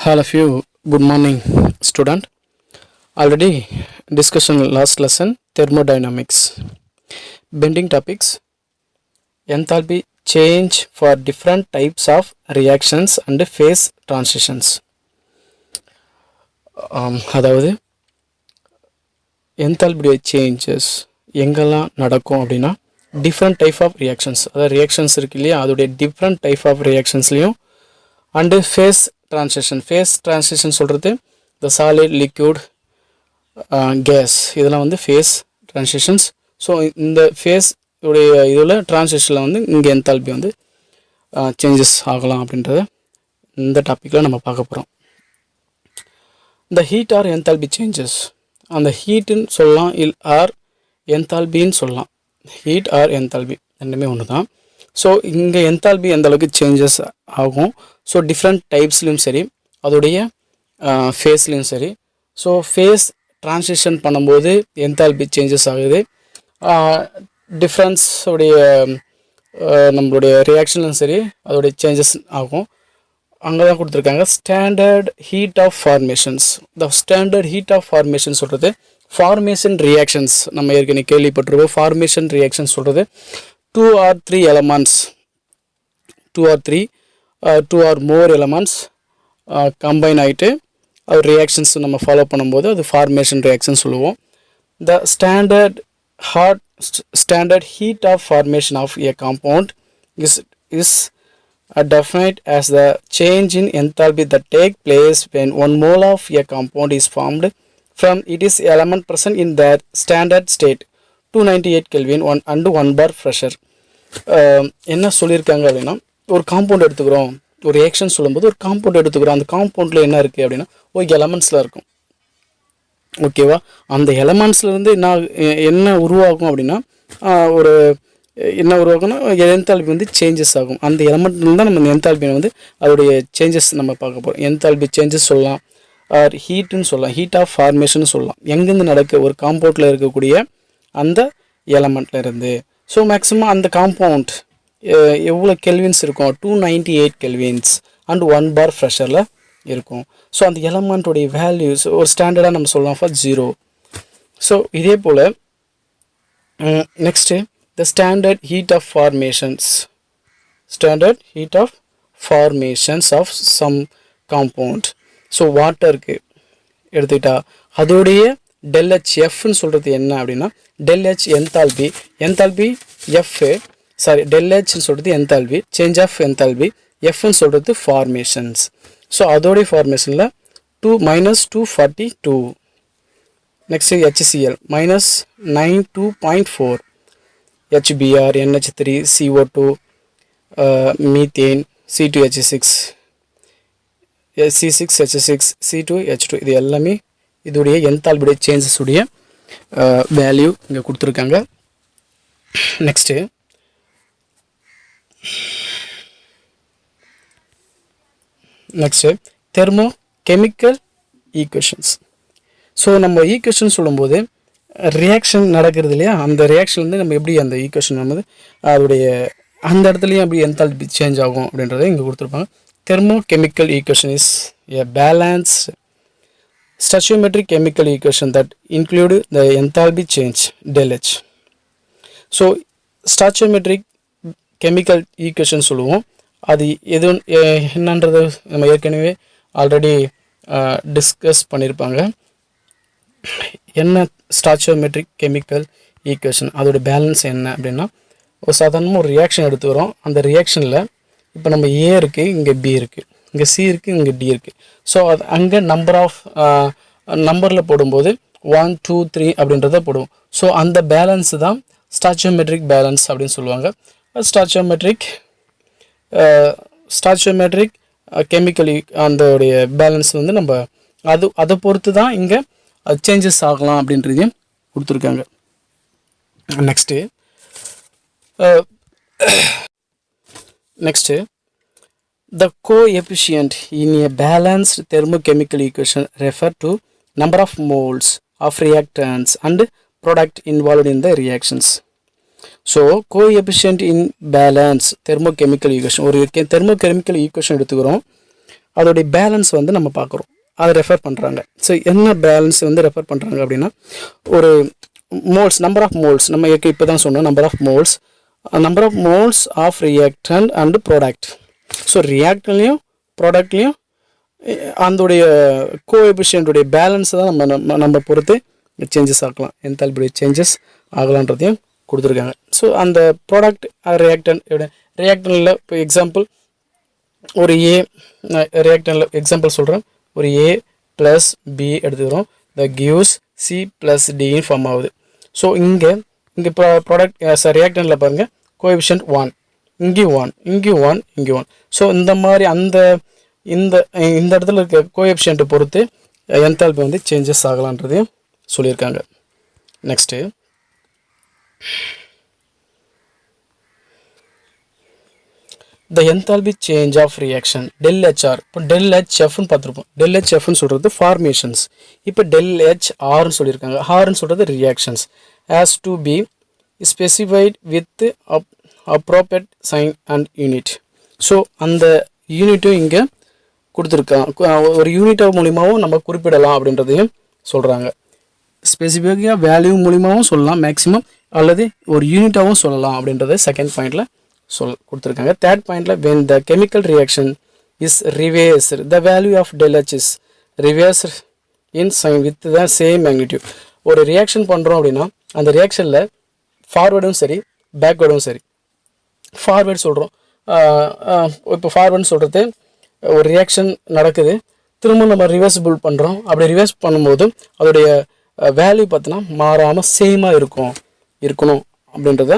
All of you, good morning, student. Already discussion last lesson thermodynamics. Bending topics, enthalpy change for different types of reactions and phase transitions. அதாவது enthalpy changes எங்கெல்லாம் நடக்கும் அப்படின்னா different type of reactions, அதாவது reactions இருக்கு இல்லையா, அதோடைய different type of reactionsலையும் and phase transition சொல்கிறது the solid liquid gas இதெல்லாம் வந்து phase transitions. ஸோ இந்த phase உடைய இதில் transitionல வந்து இங்கே enthalpy வந்து சேஞ்சஸ் ஆகலாம் அப்படின்றத இந்த டாப்பிக்கில் நம்ம பார்க்க போகிறோம். the heat or enthalpy changes, அந்த ஹீட்டுன்னு சொல்லலாம் ஆர் enthalpyன்னு சொல்லலாம். ஹீட் ஆர் enthalpy ரெண்டுமே ஒன்று தான். ஸோ இங்கே enthalpy எந்த அளவுக்கு சேஞ்சஸ் ஆகும், ஸோ டிஃப்ரெண்ட் டைப்ஸ்லையும் சரி அதோடைய ஃபேஸ்லையும் சரி. ஸோ ஃபேஸ் ட்ரான்சிஷன் பண்ணும்போது enthalpy சேஞ்சஸ் ஆகுது, டிஃப்ரென்ஸ் உடைய நம்மளுடைய ரியாக்ஷன்லையும் சரி அதோடைய சேஞ்சஸ் ஆகும். அங்கே தான் கொடுத்துருக்காங்க standard heat of formations. The standard heat of formation சொல்கிறது ஃபார்மேஷன் ரியாக்ஷன்ஸ். நம்ம ஏற்கனவே கேள்விப்பட்டிருக்கோம். ஃபார்மேஷன் ரியாக்ஷன்ஸ் சொல்கிறது 2 or 3 elements, 2 or more elements combine ஆகிட்டு அது ரியாக்ஷன்ஸ் நம்ம ஃபாலோ பண்ணும்போது அது ஃபார்மேஷன் ரியாக்ஷன் சொல்லுவோம். The standard heat of formation of a compound is defined as the change in enthalpy that take place when 1 mole of a compound is formed from its element present in their standard state 298 Kelvin and 1 bar pressure. என்ன சொல்லியிருக்காங்க அப்படின்னா, ஒரு compound எடுத்துக்கிறோம், ஒரு reaction சொல்லும்போது ஒரு compound எடுத்துக்கிறோம், அந்த காம்பவுண்டில் என்ன இருக்குது அப்படின்னா ஒரு எலமெண்ட்ஸில் இருக்கும். ஓகேவா, அந்த எலமெண்ட்ஸ்லேருந்து என்ன உருவாகும் அப்படின்னா ஒரு என்ன உருவாக்குன்னா enthalpy வந்து சேஞ்சஸ் ஆகும். அந்த எலமெண்ட்ல தான் நம்ம enthalpy வந்து அதோடைய சேஞ்சஸ் நம்ம பார்க்க போகிறோம். enthalpy சேஞ்சஸ் சொல்லலாம், ஆர் ஹீட்டுன்னு சொல்லலாம், ஹீட் ஆஃப் ஃபார்மேஷன் சொல்லலாம். எங்கேருந்து நடக்க ஒரு காம்பவுண்டில் இருக்கக்கூடிய அந்த எலமெண்ட்டில் இருந்து. ஸோ மேக்ஸிமம் அந்த காம்பவுண்ட் எவ்வளோ கெல்வின்ஸ் இருக்கும், 298 கெல்வின்ஸ் அண்ட் 1 பார் ப்ரெஷரில் இருக்கும். ஸோ அந்த எலமெண்ட்டுடைய வேல்யூஸ் ஒரு ஸ்டாண்டர்டாக நம்ம சொல்லலாம் ஃபார் 0. ஸோ இதே போல் next the standard heat of formations of some compound. So வாட்டருக்கு எடுத்துக்கிட்டா அதோடைய ΔHFன்னு சொல்கிறது என்ன அப்படின்னா ΔH enthalpy ΔHன்னு சொல்கிறது enthalpy, சேஞ்ச் ஆஃப் enthalpy, Fன்னு சொல்கிறது ஃபார்மேஷன்ஸ். ஸோ அதோடைய ஃபார்மேஷனில் 242. Next HCl -92.4, HBr, NH3, CO2, methane, C2H6, C6H6, C2H2 இது எல்லாமே இதோடைய enthalpy சேஞ்சஸ் உடைய வேல்யூ இங்கே கொடுத்துருக்காங்க. Next thermo chemical equations. So நம்ம ஈக்குவேஷன் சொல்லும்போது ரியாக்ஷன் நடக்கிறது இல்லையா, அந்த ரியாக்ஷன் வந்து நம்ம எப்படி அந்த ஈக்குவேஷன் வந்து அதோடைய அந்த இடத்துலையும் எப்படி enthalpy சேஞ்ச் ஆகும் அப்படின்றத இங்கே கொடுத்துருப்பாங்க. Thermo chemical equation is a balance stoichiometric chemical equation that include the enthalpy change ΔH. So stoichiometric chemical equation சொல்லுவோம். அது எது என்னன்றது நம்ம ஏற்கனவே ஆல்ரெடி டிஸ்கஸ் பண்ணியிருப்பாங்க. என்ன stoichiometric chemical equation அதோட பேலன்ஸ் என்ன அப்படின்னா, ஒரு சாதாரணமாக ஒரு ரியாக்ஷன் எடுத்துக்கிறோம். அந்த ரியாக்ஷனில் இப்போ நம்ம ஏ இருக்குது, இங்கே பி இருக்குது, இங்கே சி இருக்குது, இங்கே டி இருக்குது. ஸோ அது அங்கே நம்பரில் போடும்போது 1 2 3 அப்படின்றத போடுவோம். ஸோ அந்த பேலன்ஸ் தான் stoichiometric பேலன்ஸ் அப்படின்னு சொல்லுவாங்க. stoichiometric கெமிக்கல் அந்தோடைய பேலன்ஸ் வந்து நம்ம அதை பொறுத்து தான் இங்கே அது சேஞ்சஸ் ஆகலாம் அப்படின்றதையும் கொடுத்துருக்காங்க. Next the coefficient in a balanced thermochemical equation refer to number of moles of reactants and product involved in the reactions. So coefficient in balance thermochemical equation, ஒரு தெர்மோகெமிக்கல் ஈக்குவேஷன் எடுத்துக்கிறோம். அதோடைய பேலன்ஸ் வந்து நம்ம பார்க்குறோம், அதை ரெஃபர் பண்ணுறாங்க. So என்ன balance வந்து ரெஃபர் பண்ணுறாங்க அப்படின்னா, ஒரு மோல்ஸ், நம்பர் ஆஃப் மோல்ஸ், நம்ம இப்போ தான் சொன்னோம் number of moles of reactant and product. So ரியாக்டன்ட்லேயும் ப்ராடக்ட்லேயும் அதோடைய கோஎஃபிஷியன்ட்டுடைய பேலன்ஸை தான் நம்ம பொறுத்து சேஞ்சஸ் ஆகலாம், என்தால்பியுடைய சேஞ்சஸ் ஆகலான்றதையும் கொடுத்துருக்காங்க. ஸோ அந்த ப்ராடக்ட் ரியாக்டன்ட்டில் இப்போ எக்ஸாம்பிள் ஒரு ரியாக்டன்ட்டில் எக்ஸாம்பிள் சொல்கிறேன், ஒரு A + B எடுத்துக்கிறோம், த கிவ்ஸ் C + D ஃபார்ம் ஆகுது. ஸோ இங்கே ப்ராடக்ட் ரியாக்டன்ட்டில் பாருங்கள், கோஎஃபிஷியன்ட் 1, இங்கே 1, இங்கே 1, இங்கே 1. ஸோ இந்த மாதிரி இந்த இடத்துல இருக்க கோஎஃபிஷியன்ட்டை பொறுத்து என்தால்பி வந்து சேஞ்சஸ் ஆகலான்றதையும் சொல்லியிருக்காங்க. Next the enthalpy change of reaction ΔHR. இப்போ ΔHFன்னு பார்த்துருப்போம். ΔHFன்னு சொல்கிறது ஃபார்மேஷன்ஸ். இப்போ ΔHRன்னு சொல்லியிருக்காங்க. ஹார்ன்னு சொல்கிறது reactions. Has to be specified with appropriate sign and unit. So அந்த யூனிட்டும் இங்கே கொடுத்துருக்கான். ஒரு யூனிட் மூலிமாவும் நம்ம குறிப்பிடலாம் அப்படின்றதையும் சொல்கிறாங்க. ஸ்பெசிஃபிக்காக வேல்யூ மூலிமாவும் சொல்லலாம் மேக்ஸிமம், அல்லது ஒரு யூனிட்டாகவும் சொல்லலாம் அப்படின்றத செகண்ட் பாயிண்டில் கொடுத்துருக்காங்க. தேர்ட் பாயிண்டில் when the chemical reaction is reversed the value of ΔH is reversed in sign with the same magnitude. ஒரு ரியாக்ஷன் பண்ணுறோம் அப்படின்னா அந்த ரியாக்ஷனில் ஃபார்வேர்டும் சரி பேக்வேர்டும் சரி. ஃபார்வேர்டு சொல்கிறோம், இப்போ ஃபார்வேர்டுன்னு சொல்கிறது ஒரு ரியாக்ஷன் நடக்குது, திரும்ப நம்ம ரிவர்சிபிள் பண்ணுறோம். அப்படி ரிவர்ஸ் பண்ணும்போது அதோடைய வேல்யூ பார்த்தோன்னா மாறாமல் சேமாக இருக்கணும் அப்படின்றத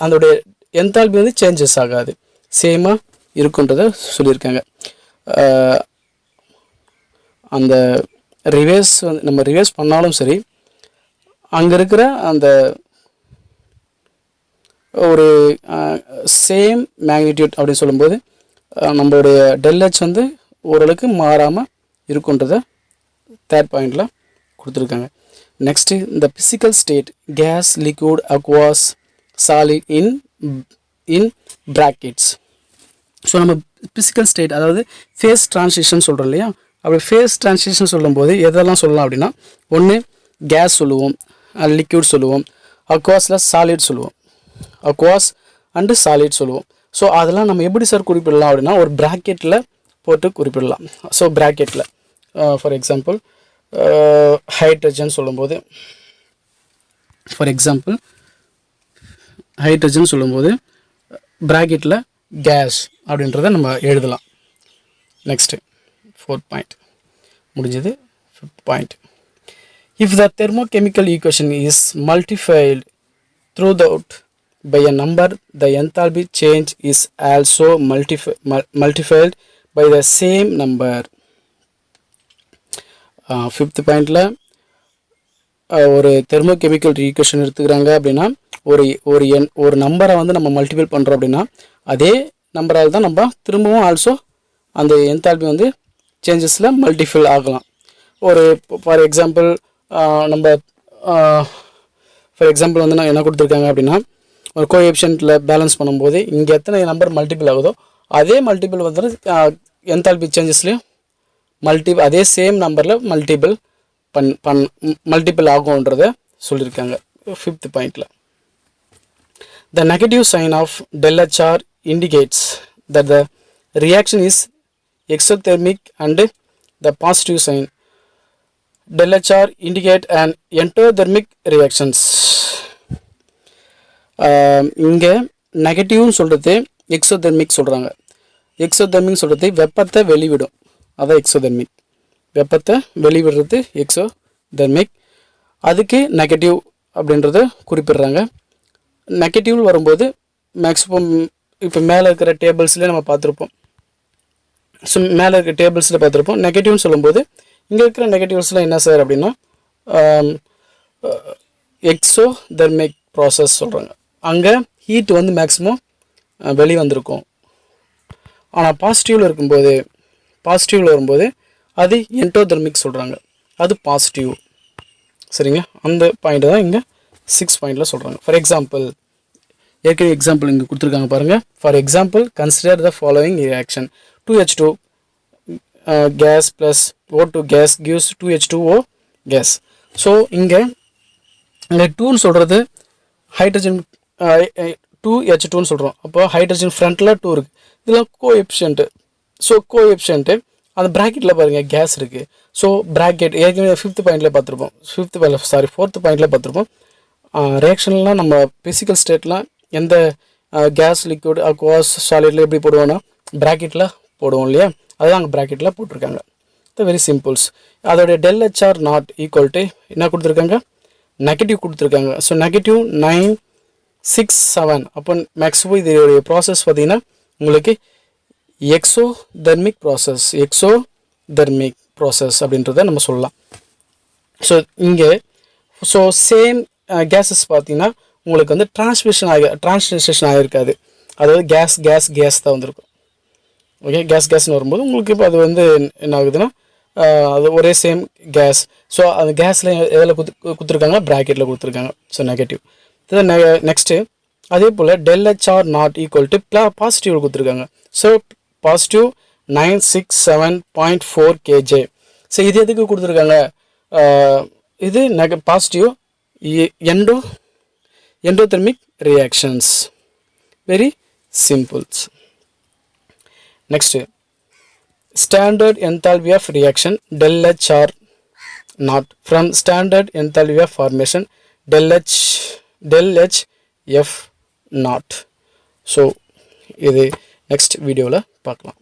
அதோடைய என்தால்பி வந்து சேஞ்சஸ் ஆகாது, சேமாக இருக்குன்றத சொல்லியிருக்காங்க. அந்த ரிவர்ஸ் வந்து நம்ம ரிவர்ஸ் பண்ணாலும் சரி, அங்கே இருக்கிற அந்த ஒரு சேம் மேக்னிடியூட் அப்படின்னு சொல்லும்போது நம்மளுடைய ΔH வந்து ஓரளவுக்கு மாறாமல் இருக்குன்றத தேர்ட் பாயிண்டில் கொடுத்துருக்காங்க. நெக்ஸ்ட்டு இந்த physical state gas, liquid, aqueous, solid in brackets. So நம்ம பிசிக்கல் ஸ்டேட் அதாவது ஃபேஸ் ட்ரான்சிஷன் சொல்கிறோம் இல்லையா, அப்படி ஃபேஸ் ட்ரான்சிஷன் சொல்லும்போது எதெல்லாம் சொல்லலாம் அப்படின்னா, ஒன்று கேஸ் சொல்லுவோம், லிக்விட் சொல்லுவோம், அக்வாஸில் சாலிட் சொல்லுவோம், அக்வாஸ் அண்டு சாலிட் சொல்லுவோம். ஸோ அதெல்லாம் நம்ம எப்படி சார் குறிப்பிடலாம் அப்படின்னா, ஒரு ப்ராக்கெட்டில் போட்டு குறிப்பிடலாம். ஸோ ப்ராக்கெட்டில் ஃபார் எக்ஸாம்பிள் ஹைட்ரஜன் சொல்லும்போது ப்ராக்கெட்டில் கேஸ் அப்படின்றத நம்ம எழுதலாம். நெக்ஸ்ட்டு ஃபோர்த் பாயிண்ட் முடிஞ்சது. Fifth point, if the thermochemical equation is multiplied throughout by a number, the enthalpy change is also multiplied by the same number. Fifth பாயிண்டில் ஒரு thermochemical equation எடுத்துக்கிறாங்க அப்படின்னா, ஒரு நம்பரை வந்து நம்ம மல்டிபிள் பண்ணுறோம் அப்படின்னா அதே நம்பரால் தான் நம்ம திரும்பவும் ஆல்சோ அந்த என்தால்பி வந்து சேஞ்சஸில் மல்டிபிள் ஆகலாம். ஒரு ஃபார் எக்ஸாம்பிள் வந்து நான் என்ன கொடுத்துருக்காங்க அப்படின்னா, ஒரு கோஎஃபிஷியன்ட்டில் பேலன்ஸ் பண்ணும்போது இங்கே எத்தனை நம்பர் மல்டிபிள் ஆகுதோ அதே மல்டிபிள் வந்து என்தால்பி சேஞ்சஸ்லேயும் அதே சேம் நம்பரில் மல்டிபிள் ஆகும்ன்றதை சொல்லியிருக்காங்க. ஃபிஃப்த் பாயிண்டில் the negative sign of ΔHR indicates that the reaction is exothermic and the positive sign ΔHR indicate an endothermic reactions. இங்கே நெகட்டிவ்னு சொல்கிறது எக்ஸோதெர்மிக் சொல்கிறாங்க. எக்ஸோதெர்மிக் சொல்கிறது வெப்பத்தை வெளிவிடும், அதான் எக்ஸோதெர்மிக். வெப்பத்தை வெளிவிடுறது எக்ஸோதெர்மிக். அதுக்கு நெகட்டிவ் அப்படின்றத குறிப்பிடுறாங்க. நெகட்டிவ் வரும்போது மேக்ஸிமம் இப்போ மேலே இருக்கிற டேபிள்ஸ்லேயே நம்ம பார்த்துருப்போம். ஸோ மேலே இருக்கிற டேபிள்ஸில் பார்த்துருப்போம். நெகட்டிவ்னு சொல்லும்போது இங்கே இருக்கிற நெகட்டிவ்ஸில் என்ன சார் அப்படின்னா எக்ஸோதெர்மிக் ப்ராசஸ் சொல்கிறாங்க. அங்கே ஹீட் வந்து மேக்ஸிமம் வெளியே வந்திருக்கும். ஆனால் பாசிட்டிவில் வரும்போது அது எண்டோதெர்மிக் சொல்கிறாங்க, அது பாசிட்டிவ். சரிங்களா, அந்த பாயிண்ட் தான் இங்கே 6 பாயிண்டில் சொல்கிறாங்க. ஃபார் எக்ஸாம்பிள் ஏற்கனவே எக்ஸாம்பிள் இங்கே கொடுத்துருக்காங்க பாருங்கள். For example consider the following reaction 2H2 gas plus O2 gas gives 2H2O gas. So இங்கே 2ன்னு சொல்கிறது ஹைட்ரஜன் 2H2ன்னு சொல்கிறோம். அப்போ ஹைட்ரஜன் ஃப்ரண்ட்டில் 2 இருக்குது. இதில் கோஎஃபிஷியன்ட்டு. ஸோ கோஎஃபிஷியன்ட்டு அந்த ப்ராக்கெட்டில் பாருங்கள் கேஸ் இருக்குது. ஸோ ப்ராக்கெட் ஏற்கனவே 5th பாயிண்டில் பார்த்துருப்போம். 4th பாயிண்டில் பார்த்துருப்போம். ரியாக்ஷன்லாம் நம்ம ஃபிசிக்கல் ஸ்டேட்லாம் எந்த கேஸ் லிக்விட் அக்வாஸ் சாலிடில் எப்படி போடுவோன்னா ப்ராக்கெட்டில் போடுவோம் இல்லையா, அதுதான் அங்கே ப்ராக்கெட்டில் போட்டிருக்காங்க. Very symbols. அதோடைய ΔHR நாட் ஈக்குவல் டு என்ன கொடுத்துருக்காங்க, நெகட்டிவ் கொடுத்துருக்காங்க. So negative 967. அப்போ மேக்ஸிமம் இதோடைய ப்ராசஸ் பார்த்தீங்கன்னா உங்களுக்கு எக்ஸோதெர்மிக் ப்ராசஸ் அப்படின்றத நம்ம சொல்லலாம். ஸோ இங்கே சேம் கேஸஸ் பார்த்தீங்கன்னா உங்களுக்கு வந்து ட்ரான்ஸ்லேஷன் ஆகிருக்காது. அதாவது கேஸ் தான் வந்திருக்கும். ஓகே, கேஸ்னு வரும்போது உங்களுக்கு இப்போ அது வந்து என்ன ஆகுதுன்னா அது ஒரே சேம் கேஸ். ஸோ அந்த கேஸில் எதில் கொடுத்துருக்காங்க, ப்ராக்கெட்டில் கொடுத்துருக்காங்க. So negative. நெக்ஸ்ட்டு அதே போல் ΔHR not equal to positive கொடுத்துருக்காங்க. So positive 967.4 kJ. ஸோ இது எதுக்கு கொடுத்துருக்காங்க, இது positive endothermic reactions. Very simple. Next, standard enthalpy of reaction ΔHR naught from standard enthalpy of formation ΔHF naught. So இது next videoல பார்க்கலாம்.